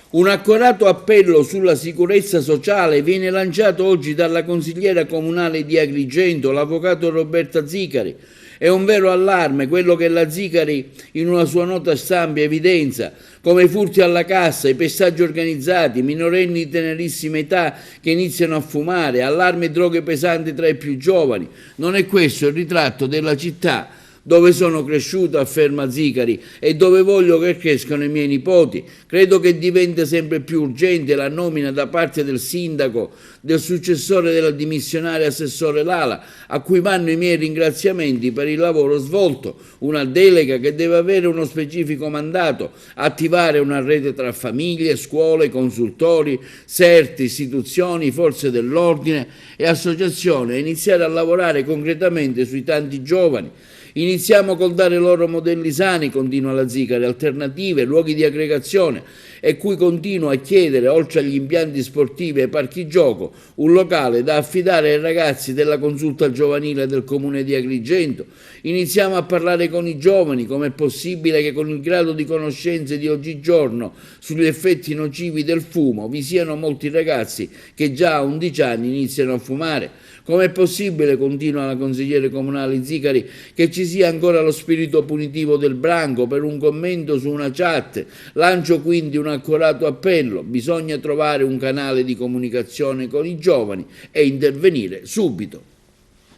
Un accorato appello sulla sicurezza sociale viene lanciato oggi dalla consigliera comunale di Agrigento, l'avvocato Roberta Zicari. È un vero allarme quello che la Zicari in una sua nota stampa evidenzia, come i furti alla cassa, i pestaggi organizzati, minorenni di tenerissima età che iniziano a fumare, allarme e droghe pesanti tra i più giovani. Non è questo il ritratto della città dove sono cresciuto, afferma Zicari, e dove voglio che crescano i miei nipoti. Credo che diventa sempre più urgente la nomina da parte del sindaco del successore della dimissionaria assessore Lala, a cui vanno i miei ringraziamenti per il lavoro svolto, una delega che deve avere uno specifico mandato, attivare una rete tra famiglie, scuole, consultori, CERT, istituzioni, forze dell'ordine e associazioni, e iniziare a lavorare concretamente sui tanti giovani. Iniziamo col dare loro modelli sani, continua la Zicari, alternative, luoghi di aggregazione, e cui continua a chiedere, oltre agli impianti sportivi e ai parchi gioco, un locale da affidare ai ragazzi della consulta giovanile del comune di Agrigento. Iniziamo a parlare con i giovani, come è possibile che con il grado di conoscenze di oggigiorno sugli effetti nocivi del fumo vi siano molti ragazzi che già a 11 anni iniziano a fumare. Com'è possibile, continua la consigliere comunale Zicari, che ci sia ancora lo spirito punitivo del branco per un commento su una chat? Lancio quindi un accorato appello: bisogna trovare un canale di comunicazione con i giovani e intervenire subito.